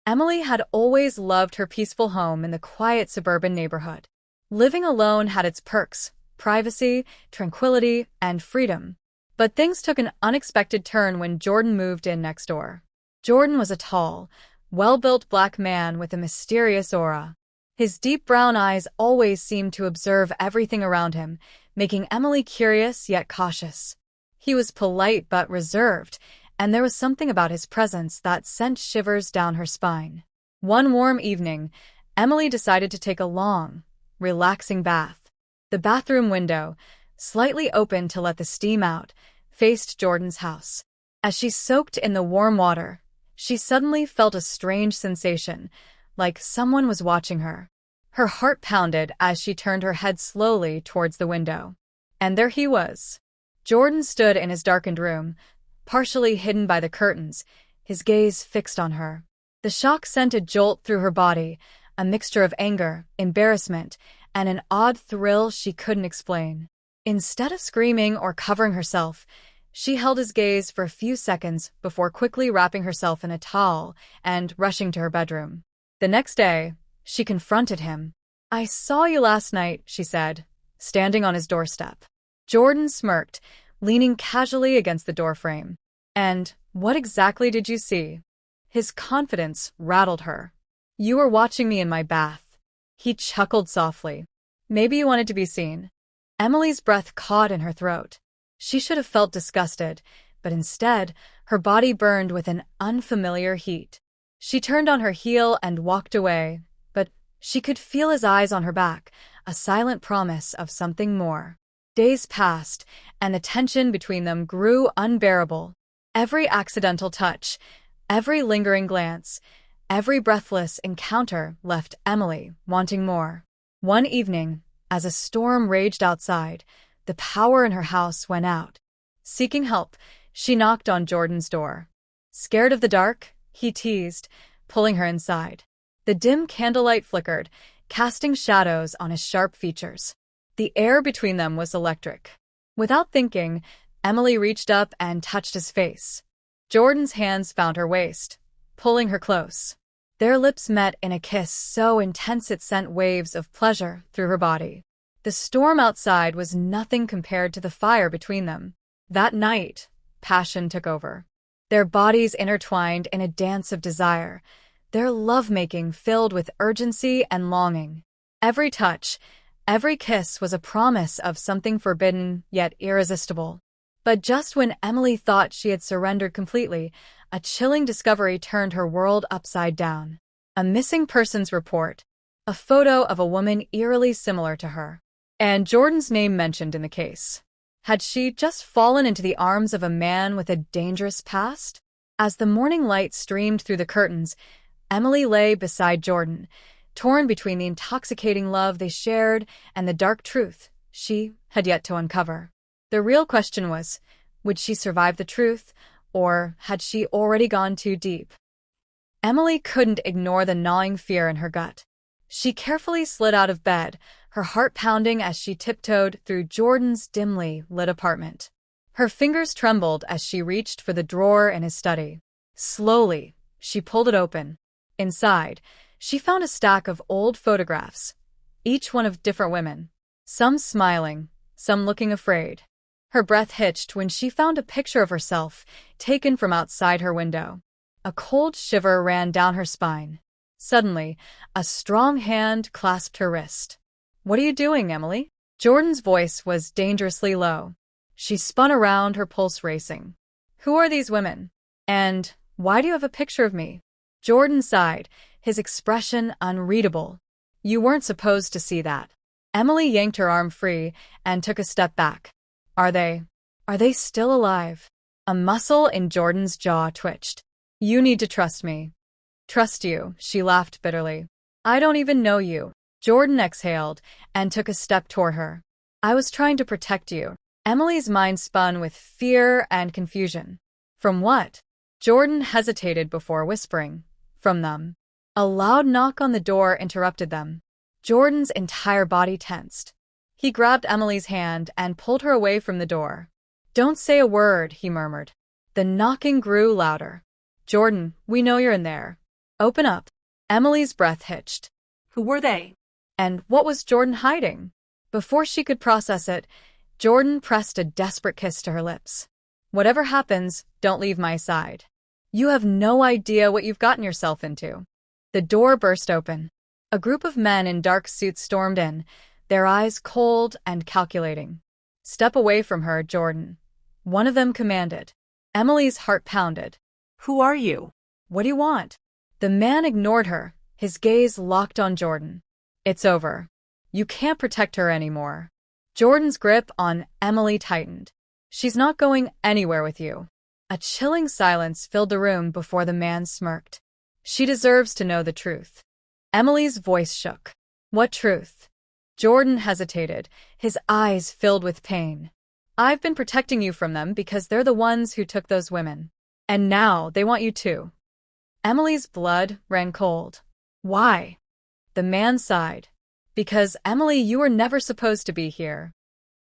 Emily had always loved her peaceful home in the quiet suburban neighborhood. Living alone had its perks: privacy, tranquility, and freedom. But things took an unexpected turn when Jordan moved in next door. Jordan was a tall, well-built black man with a mysterious aura. His deep brown eyes always seemed to observe everything around him, making Emily curious yet cautious. He was polite but reserved, and there was something about his presence that sent shivers down her spine. One warm evening, Emily decided to take a long, relaxing bath. The bathroom window, slightly open to let the steam out, faced Jordan's house. As she soaked in the warm water, she suddenly felt a strange sensation, like someone was watching her. Her heart pounded as she turned her head slowly towards the window. And there he was. Jordan stood in his darkened room, partially hidden by the curtains, his gaze fixed on her. The shock sent a jolt through her body, a mixture of anger, embarrassment, and an odd thrill she couldn't explain. Instead of screaming or covering herself, she held his gaze for a few seconds before quickly wrapping herself in a towel and rushing to her bedroom. The next day, she confronted him. "I saw you last night," she said, standing on his doorstep. Jordan smirked, leaning casually against the doorframe. "And what exactly did you see?" His confidence rattled her. "You were watching me in my bath." He chuckled softly. "Maybe you wanted to be seen." Emily's breath caught in her throat. She should have felt disgusted, but instead, her body burned with an unfamiliar heat. She turned on her heel and walked away, but she could feel his eyes on her back, a silent promise of something more. Days passed, and the tension between them grew unbearable. Every accidental touch, every lingering glance, every breathless encounter left Emily wanting more. One evening, as a storm raged outside, the power in her house went out. Seeking help, she knocked on Jordan's door. "Scared of the dark?" he teased, pulling her inside. The dim candlelight flickered, casting shadows on his sharp features. The air between them was electric. Without thinking, Emily reached up and touched his face. Jordan's hands found her waist, pulling her close. Their lips met in a kiss so intense it sent waves of pleasure through her body. The storm outside was nothing compared to the fire between them. That night, passion took over. Their bodies intertwined in a dance of desire, their lovemaking filled with urgency and longing. Every touch, every kiss was a promise of something forbidden yet irresistible. But just when Emily thought she had surrendered completely, a chilling discovery turned her world upside down. A missing persons report, a photo of a woman eerily similar to her, and Jordan's name mentioned in the case. Had she just fallen into the arms of a man with a dangerous past? As the morning light streamed through the curtains, Emily lay beside Jordan, torn between the intoxicating love they shared and the dark truth she had yet to uncover. The real question was, would she survive the truth, or had she already gone too deep? Emily couldn't ignore the gnawing fear in her gut. She carefully slid out of bed, her heart pounding as she tiptoed through Jordan's dimly lit apartment. Her fingers trembled as she reached for the drawer in his study. Slowly, she pulled it open. Inside, she found a stack of old photographs, each one of different women, some smiling, some looking afraid. Her breath hitched when she found a picture of herself taken from outside her window. A cold shiver ran down her spine. Suddenly, a strong hand clasped her wrist. "What are you doing, Emily?" Jordan's voice was dangerously low. She spun around, her pulse racing. "Who are these women? And why do you have a picture of me?" Jordan sighed, his expression unreadable. "You weren't supposed to see that." Emily yanked her arm free and took a step back. Are they still alive?" A muscle in Jordan's jaw twitched. "You need to trust me." "Trust you," she laughed bitterly. "I don't even know you." Jordan exhaled and took a step toward her. "I was trying to protect you." Emily's mind spun with fear and confusion. "From what?" Jordan hesitated before whispering. "From them." A loud knock on the door interrupted them. Jordan's entire body tensed. He grabbed Emily's hand and pulled her away from the door. "Don't say a word," he murmured. The knocking grew louder. "Jordan, we know you're in there." Open up. Emily's breath hitched. Who were they? And what was Jordan hiding? Before she could process it, Jordan pressed a desperate kiss to her lips. Whatever happens, don't leave my side. You have no idea what you've gotten yourself into. The door burst open. A group of men in dark suits stormed in, their eyes cold and calculating. Step away from her, Jordan. One of them commanded. Emily's heart pounded. Who are you? What do you want? The man ignored her, his gaze locked on Jordan. It's over. You can't protect her anymore. Jordan's grip on Emily tightened. She's not going anywhere with you. A chilling silence filled the room before the man smirked. She deserves to know the truth. Emily's voice shook. What truth? Jordan hesitated, his eyes filled with pain. I've been protecting you from them because they're the ones who took those women. And now they want you too. Emily's blood ran cold. Why? The man sighed. Because, Emily, you were never supposed to be here.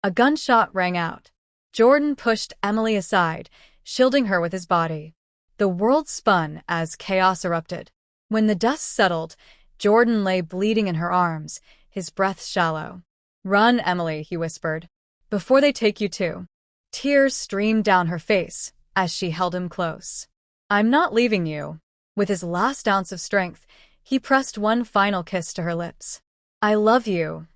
A gunshot rang out. Jordan pushed Emily aside, shielding her with his body. The world spun as chaos erupted. When the dust settled, Jordan lay bleeding in her arms, his breath shallow. Run, Emily, he whispered, before they take you too. Tears streamed down her face as she held him close. I'm not leaving you. With his last ounce of strength, he pressed one final kiss to her lips. I love you.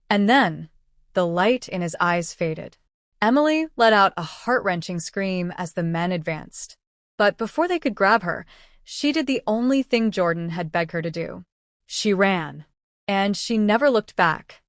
And then, the light in his eyes faded. Emily let out a heart-wrenching scream as the men advanced. But before they could grab her, she did the only thing Jordan had begged her to do. She ran. And she never looked back.